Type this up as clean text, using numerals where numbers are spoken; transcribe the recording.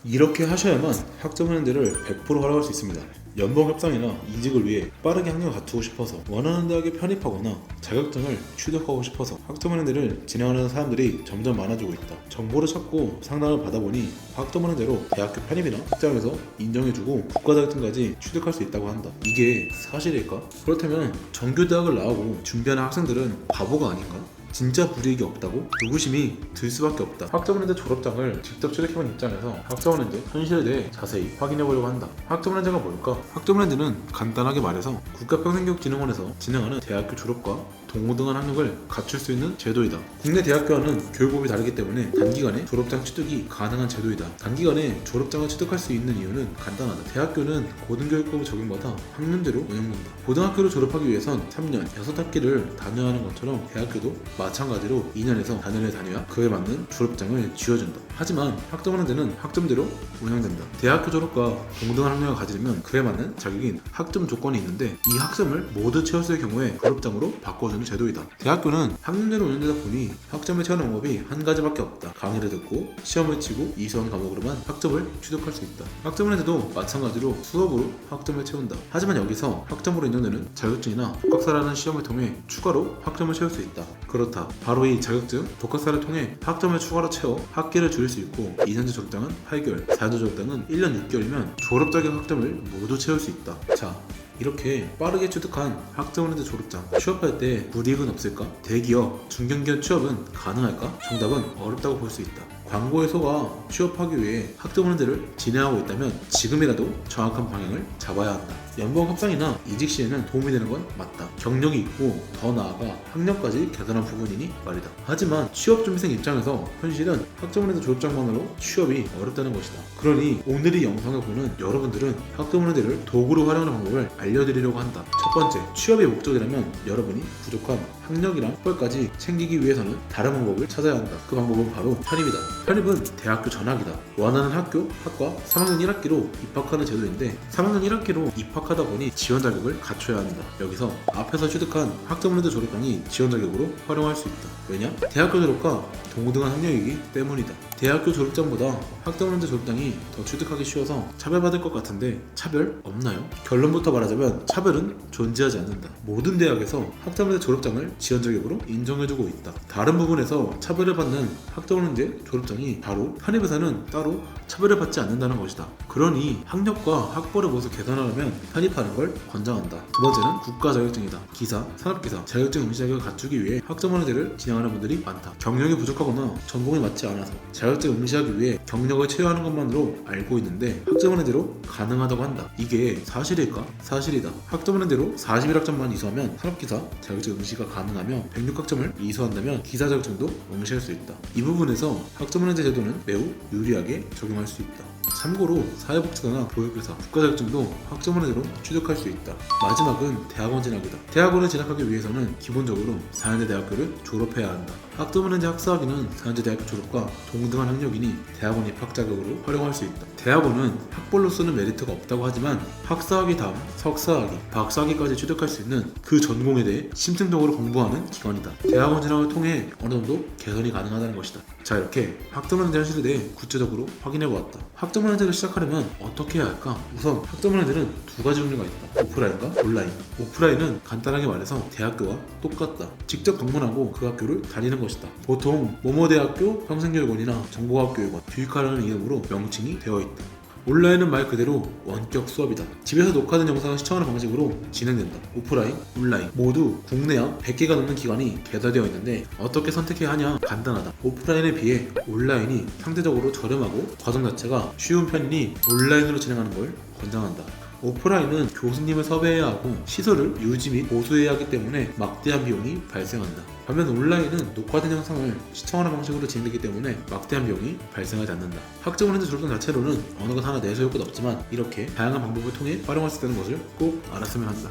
이렇게 하셔야만 학점은행들을 100% 활용할 수 있습니다. 연봉 협상이나 이직을 위해 빠르게 학력을 갖추고 싶어서 원하는 대학에 편입하거나 자격증을 취득하고 싶어서 학점은행들을 진행하는 사람들이 점점 많아지고 있다. 정보를 찾고 상담을 받아보니 학점은행대로 대학교 편입이나 직장에서 인정해주고 국가자격증까지 취득할 수 있다고 한다. 이게 사실일까? 그렇다면 정규대학을 나오고 준비하는 학생들은 바보가 아닌가? 진짜 불이익이 없다고? 의구심이 들 수밖에 없다. 학점은행대 졸업장을 직접 취득해본 입장에서 학점은행대 현실에 대해 자세히 확인해보려고 한다. 학점은행대가 뭘까? 학점은행대는 간단하게 말해서 국가평생교육진흥원에서 진행하는 대학교 졸업과 동등한 학력을 갖출 수 있는 제도이다. 국내 대학교와는 교육법이 다르기 때문에 단기간에 졸업장 취득이 가능한 제도이다. 단기간에 졸업장을 취득할 수 있는 이유는 간단하다. 대학교는 고등교육법 적용받아 학년제로 운영된다. 고등학교를 졸업하기 위해선 3년, 6학기를 다녀야 하는 것처럼 대학교도 마찬가지로 2년에서 4년을 다녀야 그에 맞는 졸업장을 쥐어준다. 하지만 학점은행대는 학점대로 운영된다. 대학교 졸업과 동등한 학력을 가지려면 그에 맞는 자격인 학점 조건이 있는데 이 학점을 모두 채웠을 경우에 졸업장으로 바꿔주는 제도이다. 대학교는 학년제로 운영되다 보니 학점을 채우는 방법이 한 가지밖에 없다. 강의를 듣고 시험을 치고 이수한 과목으로만 학점을 취득할 수 있다. 학점은행대도 마찬가지로 수업으로 학점을 채운다. 하지만 여기서 학점으로 인정되는 자격증이나 독학사라는 시험을 통해 추가로 학점을 채울 수 있다. 그렇다. 바로 이 자격증, 독학사를 통해 학점을 추가로 채워 학기를 줄일 수 있고 2년제 졸업장은 8개월, 4년제 졸업장은 1년 6개월이면 졸업 자격 학점을 모두 채울 수 있다. 자, 이렇게 빠르게 취득한 학점은행대 졸업장 취업할 때 불이익은 없을까? 대기업, 중견기업 취업은 가능할까? 정답은 어렵다고 볼 수 있다. 광고에 속아 취업하기 위해 학점은행대를 진행하고 있다면 지금이라도 정확한 방향을 잡아야 한다. 연봉 협상이나 이직 시에는 도움이 되는 건 맞다. 경력이 있고 더 나아가 학력까지 개선한 부분이니 말이다. 하지만 취업준비생 입장에서 현실은 학점은행대 졸업장만으로 취업이 어렵다는 것이다. 그러니 오늘 이 영상을 보는 여러분들은 학점은행대를 도구로 활용하는 방법을 알려드리려고 한다. 첫 번째, 취업의 목적이라면 여러분이 부족한 학력이랑 학벌까지 챙기기 위해서는 다른 방법을 찾아야 한다. 그 방법은 바로 편입이다. 편입은 대학교 전학이다. 원하는 학교, 학과 3학년 1학기로 입학하는 제도인데 3학년 1학기로 입학하다 보니 지원 자격을 갖춰야 한다. 여기서 앞에서 취득한 학점은행대 졸업장이 지원 자격으로 활용할 수 있다. 왜냐? 대학교 졸업과 동등한 학력이기 때문이다. 대학교 졸업장보다 학점은행대 졸업장이 더 취득하기 쉬워서 차별받을 것 같은데 차별 없나요? 결론부터 말하자면 차별은 존재하지 않는다. 모든 대학에서 학점은행대 졸업장을 지원 자격으로 인정해주고 있다. 다른 부분에서 차별을 받는 학점은행대 졸업장이 바로 편입에서는 따로 차별을 받지 않는다는 것이다. 그러니 학력과 학벌의 모습을 개선하려면 편입하는 걸 권장한다. 두 번째는 국가 자격증이다. 기사, 산업기사, 자격증 응시 자격을 갖추기 위해 학점은행대를 진행하는 분들이 많다. 경력이 부족하거나 전공이 맞지 않아서 자격증 응시하기 위해 경력을 채워하는 것만으로 알고 있는데 학점은행대로 가능하다고 한다. 이게 사실일까? 사실이다. 학점은행대로 41학점만 이수하면 산업기사 자격증 응시가 가능하며 106학점을 이수한다면 기사 자격증도 응시할 수 있다. 이 부분에서 학점은행대 제도는 매우 유리하게 적용할 수 있다. 참고로 사회복지사나 교육교사, 국가자격증도 학점은행대로 취득할 수 있다. 마지막은 대학원 진학이다. 대학원을 진학하기 위해서는 기본적으로 4년제 대학교를 졸업해야 한다. 학점은행대 학사학위는 4년제 대학교 졸업과 동등한 학력이니 대학원 입학 자격으로 활용할 수 있다. 대학원은 학벌로서는 메리트가 없다고 하지만 학사학위 다음 석사학위, 박사학위까지 취득할 수 있는 그 전공에 대해 심층적으로 공부하는 기관이다. 대학원 진학을 통해 어느 정도 개선이 가능하다는 것이다. 자, 이렇게 학점은행대 현실에 대해 구체적으로 확인해보았다. 학점은행대를 시작하려면 어떻게 해야 할까? 우선 학점은행대는 두 가지 종류가 있다. 오프라인과 온라인. 오프라인은 간단하게 말해서 대학교와 똑같다. 직접 방문하고 그 학교를 다니는 것이다. 보통 모모대학교 평생교육원이나 정보학교육원, 듀이카라는 이름으로 명칭이 되어 있다. 온라인은 말 그대로 원격 수업이다. 집에서 녹화된 영상을 시청하는 방식으로 진행된다. 오프라인, 온라인 모두 국내 약 100개가 넘는 기관이 개설되어 있는데 어떻게 선택해야 하냐? 간단하다. 오프라인에 비해 온라인이 상대적으로 저렴하고 과정 자체가 쉬운 편이니 온라인으로 진행하는 걸 권장한다. 오프라인은 교수님을 섭외해야 하고 시설을 유지 및 보수해야 하기 때문에 막대한 비용이 발생한다. 반면 온라인은 녹화된 영상을 시청하는 방식으로 진행되기 때문에 막대한 비용이 발생하지 않는다. 학점은행대 졸업장 자체로는 어느 것 하나 내세울 것 없지만 이렇게 다양한 방법을 통해 활용할 수 있다는 것을 꼭 알았으면 한다.